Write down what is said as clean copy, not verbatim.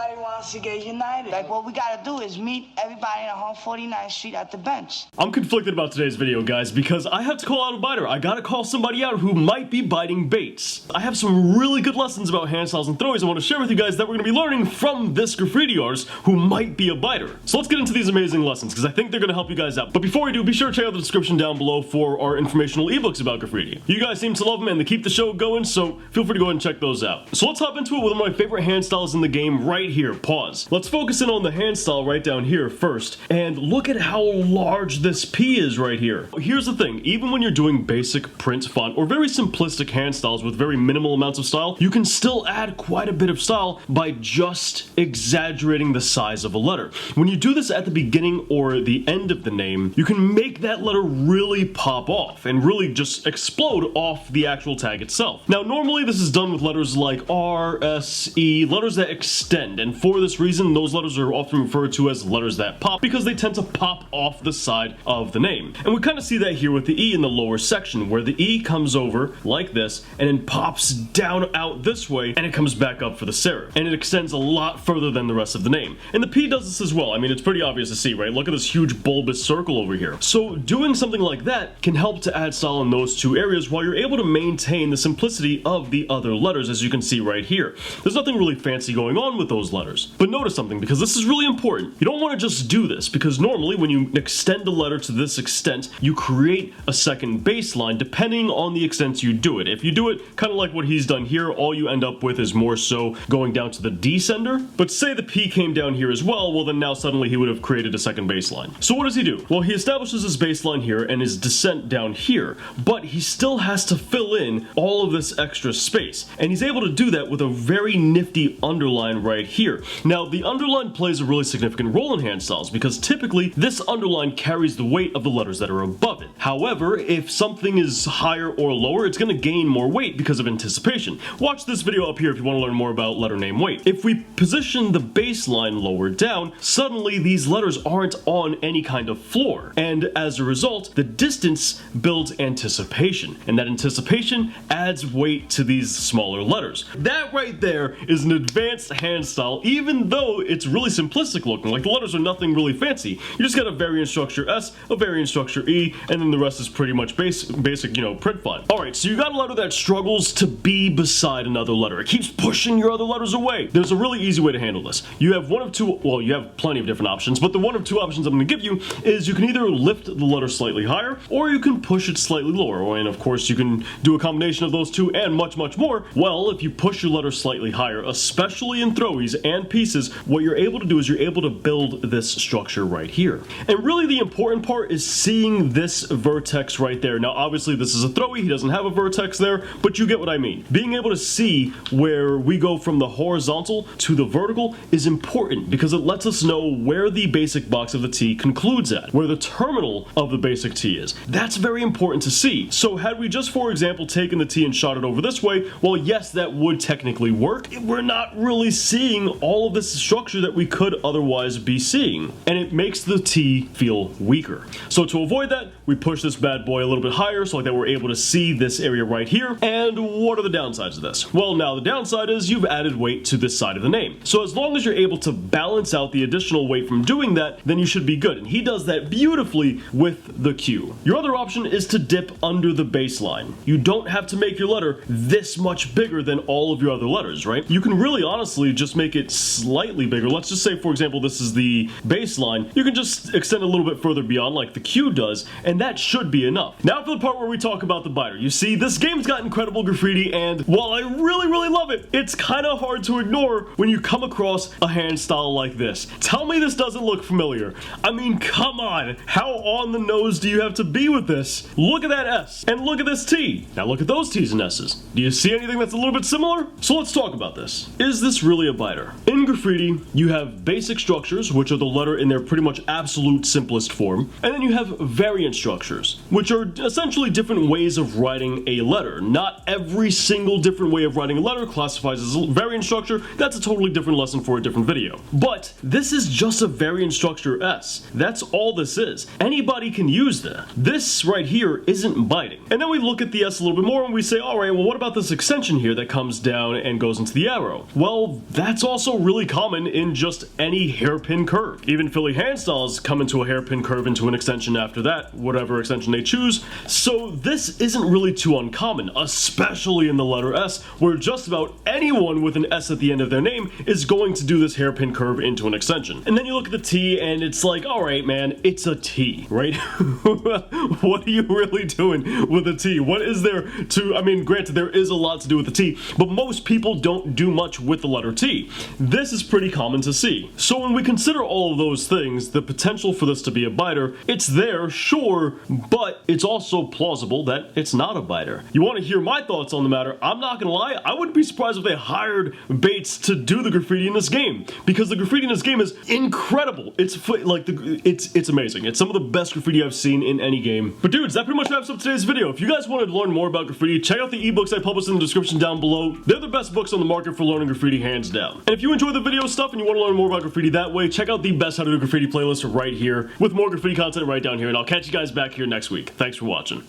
Everybody wants to get united. Like, what we gotta do is meet everybody on 149th Street at the bench. I'm conflicted about today's video, guys, because I have to call out a biter. I gotta call somebody out who might be biting baits. I have some really good lessons about hand styles and throwies I want to share with you guys that we're gonna be learning from this graffiti artist who might be a biter. So let's get into these amazing lessons, because I think they're gonna help you guys out. But before we do, be sure to check out the description down below for our informational ebooks about graffiti. You guys seem to love them and they keep the show going, so feel free to go ahead and check those out. So let's hop into it with one of my favorite hand styles in the game right here. Pause. Let's focus in on the hand style right down here first, and look at how large this P is right here. Here's the thing, even when you're doing basic print font or very simplistic hand styles with very minimal amounts of style, you can still add quite a bit of style by just exaggerating the size of a letter. When you do this at the beginning or the end of the name, you can make that letter really pop off and really just explode off the actual tag itself. Now, normally this is done with letters like R, S, E, letters that extend, and for this reason, those letters are often referred to as letters that pop because they tend to pop off the side of the name. And we kind of see that here with the E in the lower section, where the E comes over like this and then pops down out this way, and it comes back up for the serif. And it extends a lot further than the rest of the name. And the P does this as well. I mean, it's pretty obvious to see, right? Look at this huge bulbous circle over here. So doing something like that can help to add style in those two areas while you're able to maintain the simplicity of the other letters, as you can see right here. There's nothing really fancy going on with those letters. But notice something, because this is really important. You don't want to just do this, because normally when you extend a letter to this extent, you create a second baseline depending on the extent you do it. If you do it kind of like what he's done here, all you end up with is more so going down to the descender. But say the P came down here as well, well then now suddenly he would have created a second baseline. So what does he do? Well, he establishes his baseline here and his descent down here, but he still has to fill in all of this extra space. And he's able to do that with a very nifty underline right here. Now, the underline plays a really significant role in hand styles because typically this underline carries the weight of the letters that are above it. However, if something is higher or lower, it's going to gain more weight because of anticipation. Watch this video up here if you want to learn more about letter name weight. If we position the baseline lower down, suddenly these letters aren't on any kind of floor. And as a result, the distance builds anticipation. And that anticipation adds weight to these smaller letters. That right there is an advanced hand style, even though it's really simplistic looking. Like the letters are nothing really fancy. You just got a variant structure S, a variant structure E, and then the rest is pretty much basic, you know, print font. Alright, so you got a letter that struggles to be beside another letter. It keeps pushing your other letters away. There's a really easy way to handle this. You have one of two, well, you have plenty of different options, but the one of two options I'm going to give you is you can either lift the letter slightly higher, or you can push it slightly lower. And of course, you can do a combination of those two and much, much more. Well, if you push your letter slightly higher, especially in throwies and pieces, what you're able to do is you're able to build this structure right here. And really the important part is seeing this vertex right there. Now, obviously this is a throwie, he doesn't have a vertex there, but you get what I mean. Being able to see where we go from the horizontal to the vertical is important because it lets us know where the basic box of the T concludes at, where the terminal of the basic T is. That's very important to see. So had we just, for example, taken the T and shot it over this way, well, yes, that would technically work. We're not really seeing all of this structure that we could otherwise be seeing, and it makes the T feel weaker. So to avoid that, we push this bad boy a little bit higher so like that we're able to see this area right here. And what are the downsides of this? Well, now the downside is you've added weight to this side of the name. So as long as you're able to balance out the additional weight from doing that, then you should be good. And he does that beautifully with the Q. Your other option is to dip under the baseline. You don't have to make your letter this much bigger than all of your other letters, right? You can really honestly just make it slightly bigger. Let's just say, for example, this is the baseline. You can just extend a little bit further beyond like the Q does, and that should be enough. Now for the part where we talk about the biter. You see, this game's got incredible graffiti, and while I really love it, it's kind of hard to ignore when you come across a hand style like this. Tell me this doesn't look familiar. I mean, come on. How on the nose do you have to be with this? Look at that S, and look at this T. Now look at those T's and S's. Do you see anything that's a little bit similar? So let's talk about this. Is this really a biter? In graffiti, you have basic structures, which are the letter in their pretty much absolute simplest form, and then you have variant structures, which are essentially different ways of writing a letter. Not every single different way of writing a letter classifies as a variant structure. That's a totally different lesson for a different video. But this is just a variant structure S. That's all this is. Anybody can use that. This right here isn't biting. And then we look at the S a little bit more and we say, all right, well, what about this extension here that comes down and goes into the arrow? Well, that's also also really common in just any hairpin curve. Even Philly handstyles come into a hairpin curve into an extension after that, whatever extension they choose. So this isn't really too uncommon, especially in the letter S, where just about anyone with an S at the end of their name is going to do this hairpin curve into an extension. And then you look at the T and it's like, alright man, it's a T, right? What are you really doing with a T? What is there to, I mean, granted there is a lot to do with the T, but most people don't do much with the letter T. This is pretty common to see. So when we consider all of those things, the potential for this to be a biter, it's there, sure, but it's also plausible that it's not a biter. You want to hear my thoughts on the matter? I'm not gonna lie, I wouldn't be surprised if they hired Bates to do the graffiti in this game, because the graffiti in this game is incredible. It's like it's amazing. It's some of the best graffiti I've seen in any game. But dudes, that pretty much wraps up today's video. If you guys wanted to learn more about graffiti, check out the ebooks I published in the description down below. They're the best books on the market for learning graffiti, hands down. And if you enjoy the video stuff and you want to learn more about graffiti that way, check out the best how to do graffiti playlist right here with more graffiti content right down here, and I'll catch you guys back here next week. Thanks for watching.